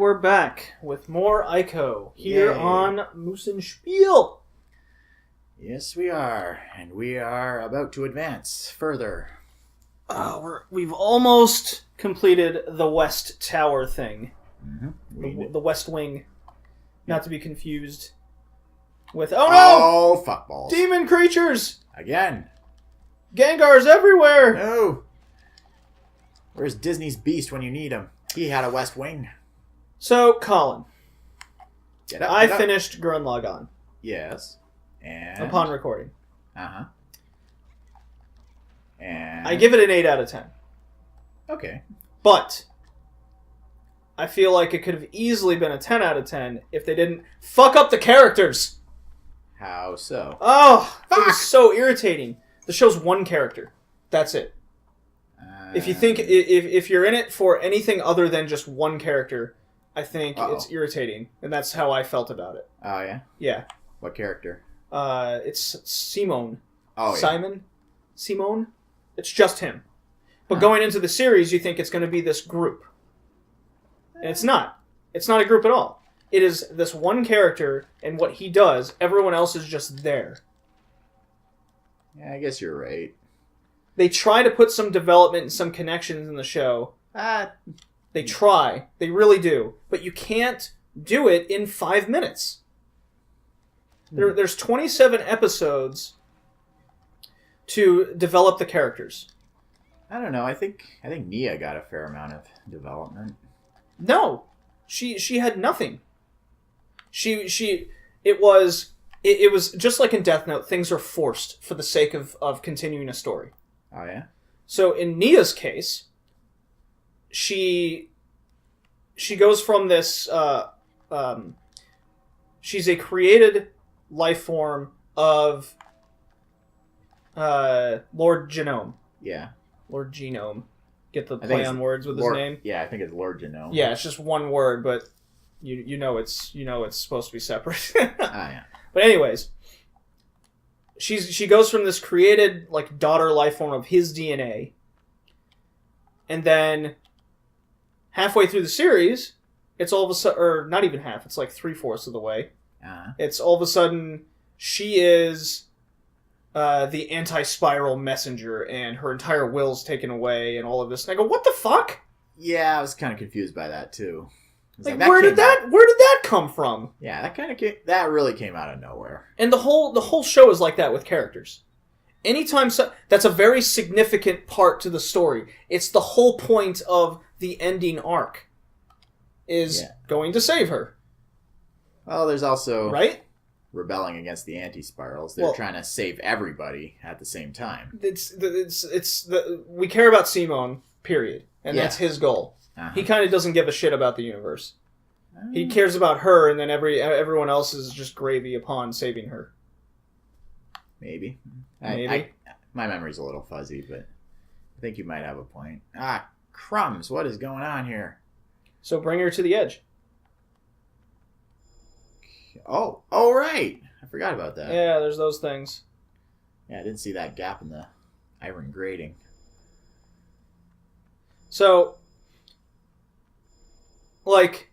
we're back with more Ico here Yay. on Musenspiel. Yes, we are. And we are about to advance further. We've almost completed the West Tower thing. Mm-hmm. The West Wing. Not to be confused with... Oh, fuckballs. Demon creatures! Again. Gengars everywhere! No. Where's Disney's Beast when you need him? He had a West Wing. So, Colin. Get up, I get up. finished Gurren Lagann. Yes. And... Upon recording. Uh-huh. And... I give it an 8 out of 10. Okay. But I feel like it could have easily been a 10 out of 10 if they didn't fuck up the characters. How so? Oh, Fuck! it was so irritating. The show's one character. That's it. If you think if you're in it for anything other than just one character, I think it's irritating, and that's how I felt about it. Oh, yeah? Yeah. What character? It's Simone. Oh, yeah. Simon? Simone? It's just him. But going into the series, you think it's going to be this group. And it's not. It's not a group at all. It is this one character, and what he does, everyone else is just there. Yeah, I guess you're right. They try to put some development and some connections in the show. They try. They really do. But you can't do it in 5 minutes. There's 27 episodes to develop the characters. I don't know. I think Nia got a fair amount of development. No. She had nothing. It was just like in Death Note, things are forced for the sake of continuing a story. Oh, yeah? So in Nia's case, she goes from this she's a created life form of Lord Genome. Yeah. Lord Genome. Get the play on words with his name? Yeah, I think it's Lord Genome. Yeah, it's just one word, but you know it's supposed to be separate. Yeah. But anyways, she goes from this created like daughter life form of his DNA, and then halfway through the series, it's all of a sudden, or not even half, it's like 3/4 of the way. It's all of a sudden she is the anti-spiral messenger, and her entire will's taken away, and all of this. And I go, what the fuck? Yeah, I was kind of confused by that too. Like, where did that come from? Yeah, that really came out of nowhere. And the whole show is like that with characters. Anytime that's a very significant part to the story. It's the whole point of the ending arc is going to save her. Well, there's also right rebelling against the anti-spirals. They're trying to save everybody at the same time. We care about Simone, period, and that's his goal. Uh-huh. He kind of doesn't give a shit about the universe. He cares about her, and then everyone else is just gravy upon saving her. Maybe. Maybe. My memory's a little fuzzy, but I think you might have a point. Crumbs, what is going on here? So bring her to the edge. Oh, right. I forgot about that. Yeah, there's those things. Yeah, I didn't see that gap in the iron grating. So, like,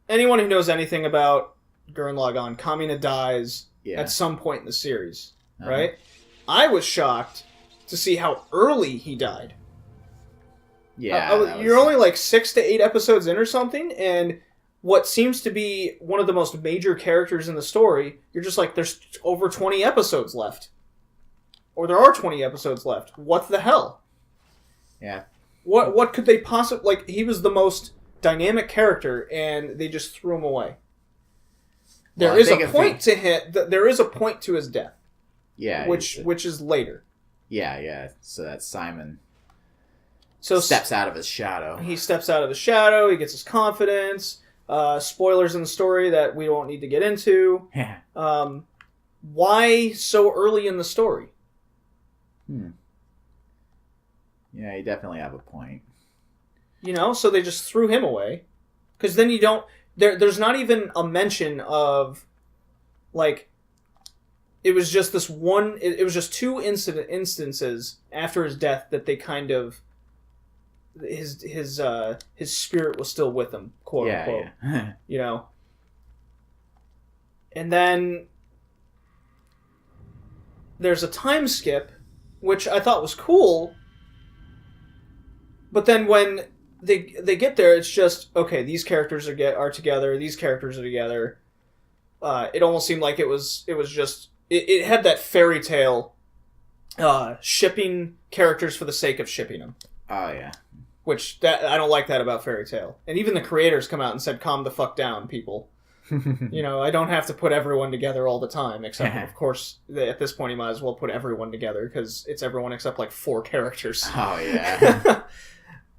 anyone who knows anything about Gurren Lagann, Kamina dies at some point in the series, right? I was shocked to see how early he died. Yeah. You're only like 6 to 8 episodes in or something, and what seems to be one of the most major characters in the story, you're just like, there's over 20 episodes left. Or there are 20 episodes left. What the hell? Yeah. What could they possibly... Like, he was the most dynamic character, and they just threw him away. There is a point to him. There is a point to his death. Yeah. Which is later. Yeah. So that Simon steps out of his shadow. He steps out of his shadow. He gets his confidence. Spoilers in the story that we won't need to get into. Yeah. Why so early in the story? Yeah, you definitely have a point. So they just threw him away. Because then you don't... There's not even a mention of, like... It was just this one... It was just 2 instances after his death that they kind of his spirit was still with him, quote unquote. Yeah. You know. And then there's a time skip, which I thought was cool. But then when they get there, it's just, okay, these characters are together, these characters are together. It almost seemed like it was just... It had that fairy tale shipping characters for the sake of shipping them. Oh, yeah. Which, I don't like that about fairy tale. And even the creators come out and said, calm the fuck down, people. You know, I don't have to put everyone together all the time, except, of course, at this point you might as well put everyone together, because it's everyone except, like, 4 characters. Oh, yeah.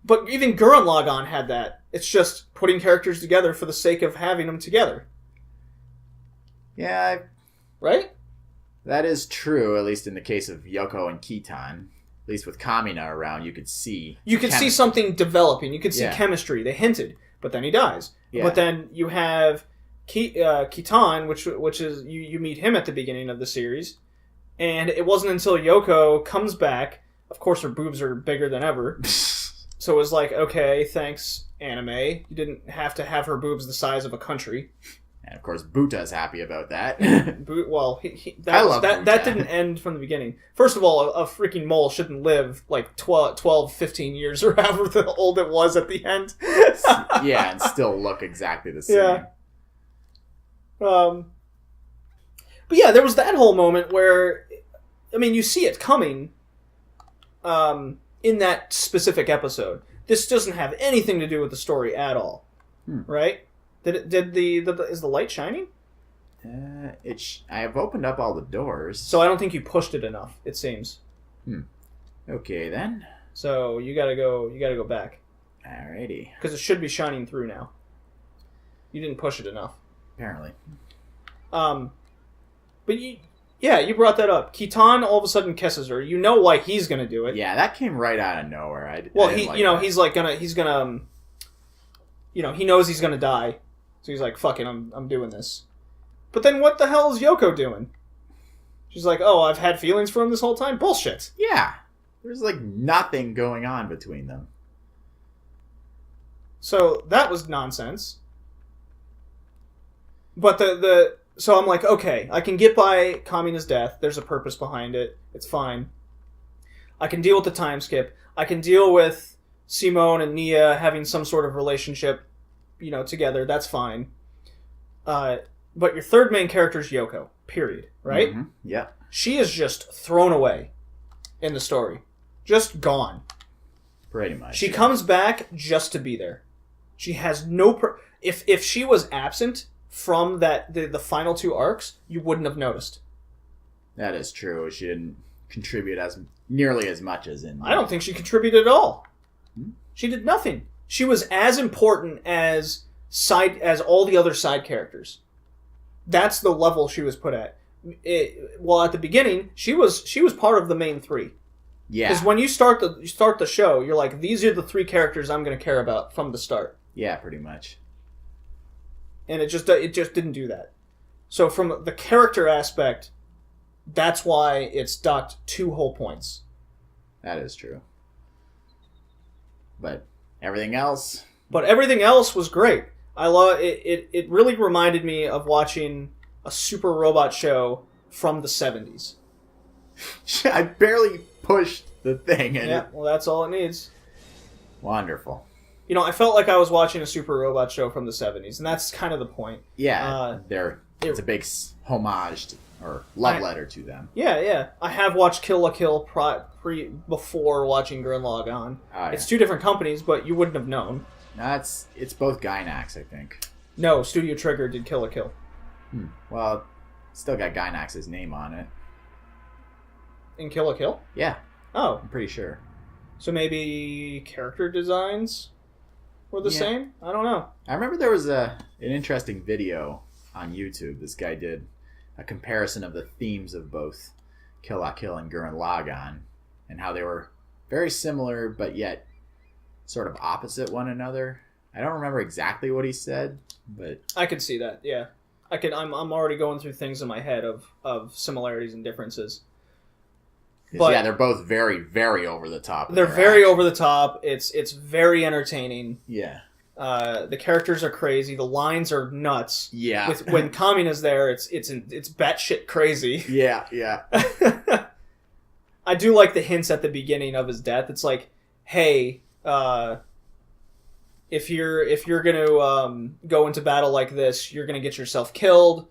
But even Gurren Lagann had that. It's just putting characters together for the sake of having them together. Yeah. Right? That is true, at least in the case of Yoko and Kitan. At least with Kamina around, you could see... You could see something developing. You could see Yeah. chemistry. They hinted, but then he dies. Yeah. But then you have Kitan, which is... You meet him at the beginning of the series. And it wasn't until Yoko comes back... Of course, her boobs are bigger than ever. So it was like, okay, thanks, anime. You didn't have to have her boobs the size of a country. And of course, Buta's happy about that. Well, I love that Buta. didn't end from the beginning. First of all, a freaking mole shouldn't live like 12, 15 years or however old it was at the end. Yeah, and still look exactly the same. Yeah. But yeah, there was that whole moment where, I mean, you see it coming in that specific episode. This doesn't have anything to do with the story at all. Right? Is the light shining? I have opened up all the doors. So I don't think you pushed it enough, it seems. Okay, then. So you gotta go back. Alrighty. Because it should be shining through now. You didn't push it enough. Apparently. But you brought that up. Kitan all of a sudden kisses her. You know why he's gonna do it. Yeah, that came right out of nowhere. I Well, didn't he, like you know, that. he's gonna, you know, he knows he's gonna die, so he's like, "Fuck it, I'm doing this." But then, what the hell is Yoko doing? She's like, "Oh, I've had feelings for him this whole time." Bullshit. Yeah, there's like nothing going on between them. So that was nonsense. But so I'm like, okay, I can get by Kamina's death. There's a purpose behind it. It's fine. I can deal with the time skip. I can deal with Simone and Nia having some sort of relationship, you know, together. That's fine. But your third main character is Yoko. Period. Right? Mm-hmm. Yeah. She is just thrown away in the story. Just gone. Pretty much. She comes back just to be there. She has no... If she was absent from the final 2 arcs, you wouldn't have noticed. That is true. She didn't contribute nearly as much as in... I don't think she contributed at all. She did nothing. She was as important as all the other side characters. That's the level she was put at. Well, at the beginning, she was part of the main 3. Yeah. Because when you start the show, you're like, these are the 3 characters I'm going to care about from the start. Yeah, pretty much. And it just didn't do that. So from the character aspect, that's why it's docked 2 whole points. That is true. But everything else... But everything else was great. I love it. It really reminded me of watching a super robot show from the 70s. I barely pushed the thing. And Yeah, well, that's all it needs. Wonderful. You know, I felt like I was watching a super robot show from the 70s, and that's kind of the point. Yeah, it's a big homage or love letter to them. Yeah. I have watched Kill la Kill before watching Gurren Lagann. Oh, yeah. It's 2 different companies, but you wouldn't have known. No, it's both Gainax, I think. No, Studio Trigger did Kill la Kill. Well, still got Gainax's name on it. In Kill la Kill? Yeah. Oh. I'm pretty sure. So maybe character designs were the same? I don't know. I remember there was an interesting video on YouTube. This guy did a comparison of the themes of both Kill la Kill and Gurren Lagann, and how they were very similar, but yet sort of opposite one another. I don't remember exactly what he said, but I could see that. Yeah, I'm already going through things in my head of similarities and differences. But yeah, they're both very, very over the top. They're very over the top. It's very entertaining. Yeah. The characters are crazy. The lines are nuts. Yeah. When Kamina's there, it's batshit crazy. Yeah, yeah. I do like the hints at the beginning of his death. It's like, hey, if you're gonna go into battle like this, you're gonna get yourself killed.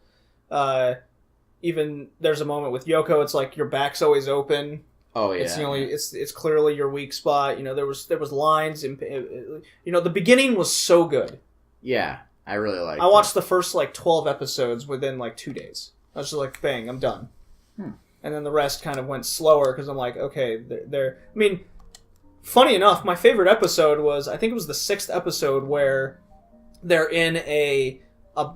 Even there's a moment with Yoko. It's like your back's always open. Oh yeah. It's clearly your weak spot. There was lines. The beginning was so good. Yeah, I really liked. I watched the first 12 episodes within 2 days. I was just like, bang, I'm done. And then the rest kind of went slower because I'm like, okay, they're. I mean, funny enough, my favorite episode was, I think it was the 6th episode where they're in a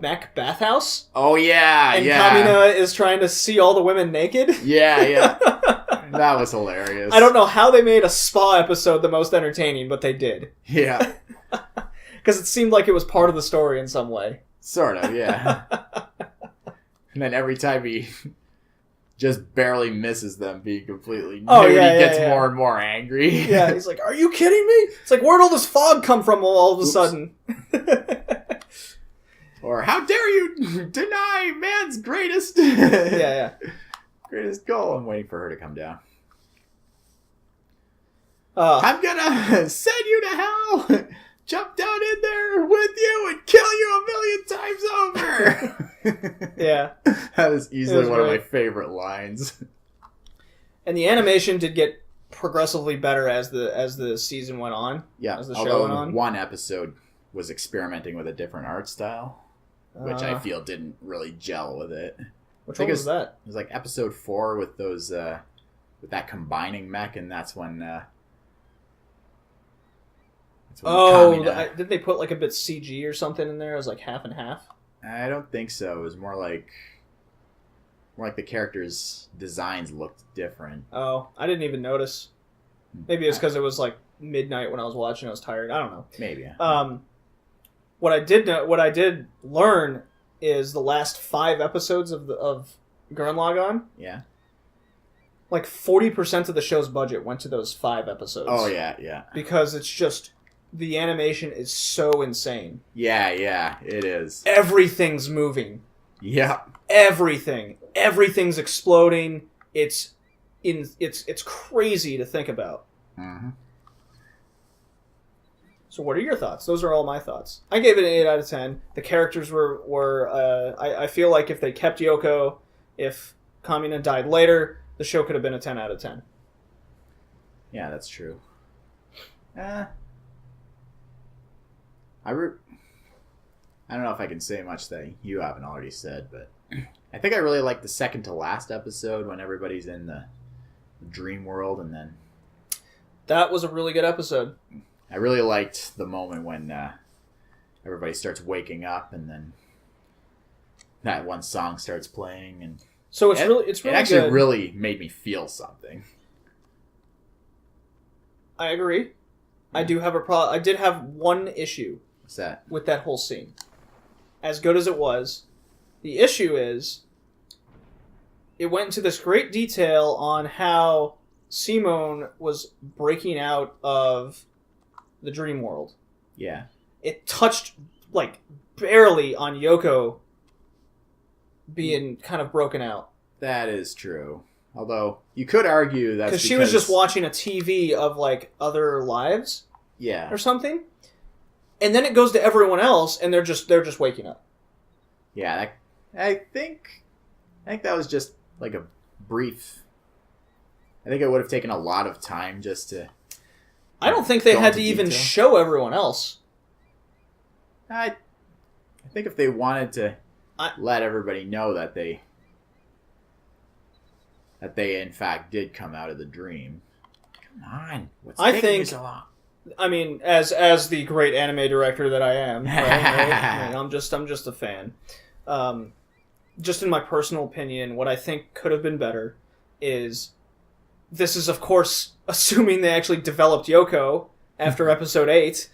mech bathhouse. Oh yeah, and Kamina is trying to see all the women naked. Yeah. That was hilarious. I don't know how they made a spa episode the most entertaining, but they did. Yeah. Because it seemed like it was part of the story in some way. Sort of, yeah. And then every time he just barely misses them being completely nude, he gets more and more angry. Yeah, he's like, are you kidding me? It's like, where'd all this fog come from all of a sudden? Or, how dare you deny man's greatest... yeah. Greatest goal. I'm waiting for her to come down. I'm gonna send you to hell, jump down in there with you, and kill you 1,000,000 times over. Yeah. That is easily one of my favorite lines. And the animation did get progressively better as the season went on. Yeah, as the show went on. One episode was experimenting with a different art style, which I feel didn't really gel with it. Which one was that? It was like episode 4 with those, with that combining mech, and that's when. Did they put a bit CG or something in there? It was like half and half. I don't think so. It was more like the characters' designs looked different. Oh, I didn't even notice. Maybe it's because it was midnight when I was watching. I was tired. I don't know. Maybe. What I did learn is the last 5 episodes of Gurren Lagann. Yeah. 40% of the show's budget went to those 5 episodes. Oh yeah. Because it's just, the animation is so insane. Yeah, it is. Everything's moving. Yeah. Everything's exploding. It's crazy to think about. Mm-hmm. So what are your thoughts? Those are all my thoughts. I gave it an 8 out of 10. The characters were I feel like if they kept Yoko, if Kamina died later, the show could have been a 10 out of 10. Yeah, that's true. I don't know if I can say much that you haven't already said, but I think I really like the second to last episode when everybody's in the dream world, and then that was a really good episode. I really liked the moment when everybody starts waking up, and then that one song starts playing, and so it's really actually good. Really made me feel something. I agree. Yeah. I do have a problem. I did have one issue. What's that? With that whole scene. As good as it was, the issue is it went into this great detail on how Simone was breaking out of the dream world. Yeah. It touched, barely on Yoko being kind of broken out. That is true. Although, you could argue that's because she was just watching a TV of, other lives. Yeah. Or something. And then it goes to everyone else, and they're just waking up. Yeah, I think that was just, a brief... I think it would have taken a lot of time just to... I don't think they had to even show everyone else. I think if they wanted to let everybody know that they in fact did come out of the dream. Come on, what's taking so long? I mean, as the great anime director that I am, right? I'm just a fan. Just in my personal opinion, what I think could have been better is, this is of course assuming they actually developed Yoko after episode 8,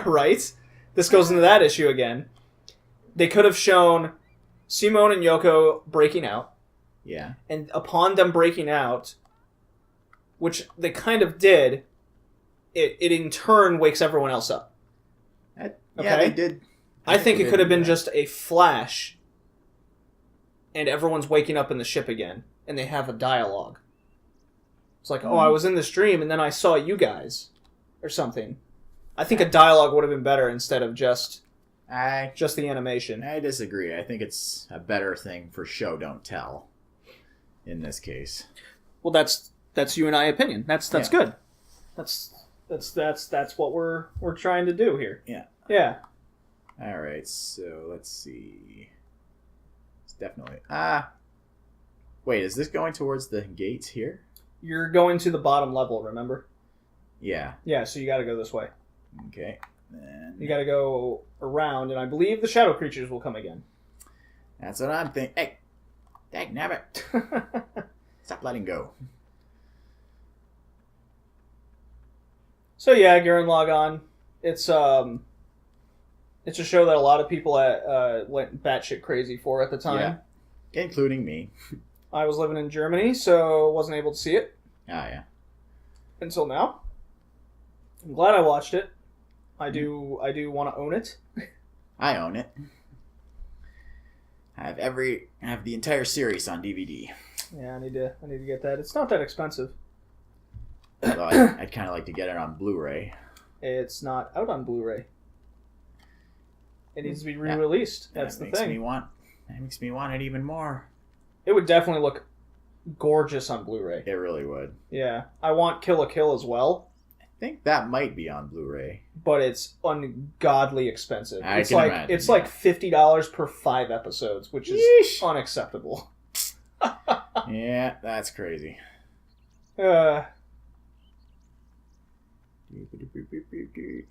right? This goes into that issue again. They could have shown Simone and Yoko breaking out. Yeah. And upon them breaking out, which they kind of did, it in turn wakes everyone else up. Yeah, Okay. they did. I think it could have been that. just a flash, and everyone's waking up in the ship again, and they have a dialogue. It's like, oh, I was in this dream, and then I saw you guys, or something. I think a dialogue would have been better instead of just the animation. I disagree. I think it's a better thing for show don't tell in this case. Well, that's you and I opinion. That's Yeah. good. That's what we're trying to do here. Yeah. Yeah. All right. So let's see. It's definitely wait, is this going towards the gates here? You're going to the bottom level, remember? Yeah. Yeah, so you got to go this way. Okay. Then You got to go around, and I believe the shadow creatures will come again. that's what I'm thinking. Hey, dagnabbit. Stop letting go. So yeah, Gurren Lagann. It's a show that a lot of people went batshit crazy for at the time. Yeah. Including me. I was living in Germany, so wasn't able to see it Ah, yeah. until now. I'm glad I watched it. I do want to own it. I own it. I have the entire series on DVD. Yeah, I need to get that. It's not that expensive. Although I'd kind of like to get it on Blu-ray. It's not out on Blu-ray. It needs to be re-released. That's the thing. That makes me want it even more. It would definitely look gorgeous on Blu-ray. It really would. Yeah. I want Kill la Kill as well, I think that might be on Blu-ray. but it's ungodly expensive. I It's can like imagine, it's yeah. like $50 per 5 episodes, which is Yeesh. unacceptable. Yeah, that's crazy. Uh,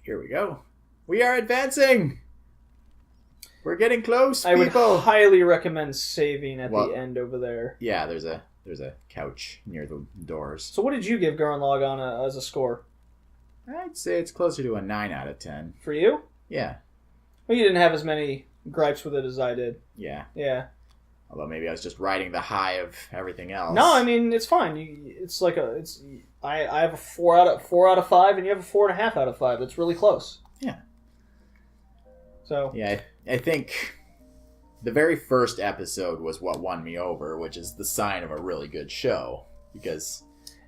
Here we go. We are advancing. We're getting close, I would people. highly recommend saving at Well- the end over there. Yeah, there's a couch near the doors. So what did you give Gurren Lagann as a score? I'd say it's closer to a 9 out of 10. For you? Yeah, Well, you didn't have as many gripes with it as I did. yeah. Yeah. Although maybe I was just riding the high of everything else. No, I mean it's fine. I have a 4 out of 5, and you have a 4.5 out of 5. That's really close. Yeah. So Yeah, I think the very first episode was what won me over, which is the sign of a really good show. Because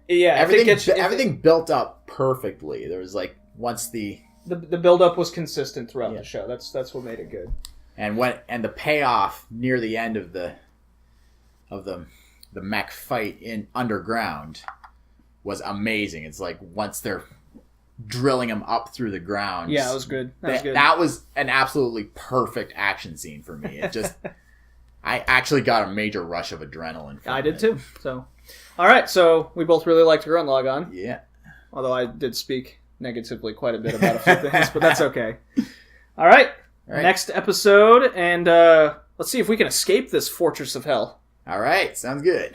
yeah, everything built up perfectly. There was like once the build up was consistent throughout Yeah. the show. That's what made it good. and the payoff near the end of the mech fight in underground was amazing. It's like once they're drilling him up through the ground. Yeah, it was good. That was an absolutely perfect action scene for me. It just, I actually got a major rush of adrenaline. From I did it. too. So, all right. So we both really liked Gurren Lagann, Yeah. although I did speak negatively quite a bit about a few things, but that's okay. All right. All right. Next episode, and let's see if we can escape this fortress of hell. All right. Sounds good.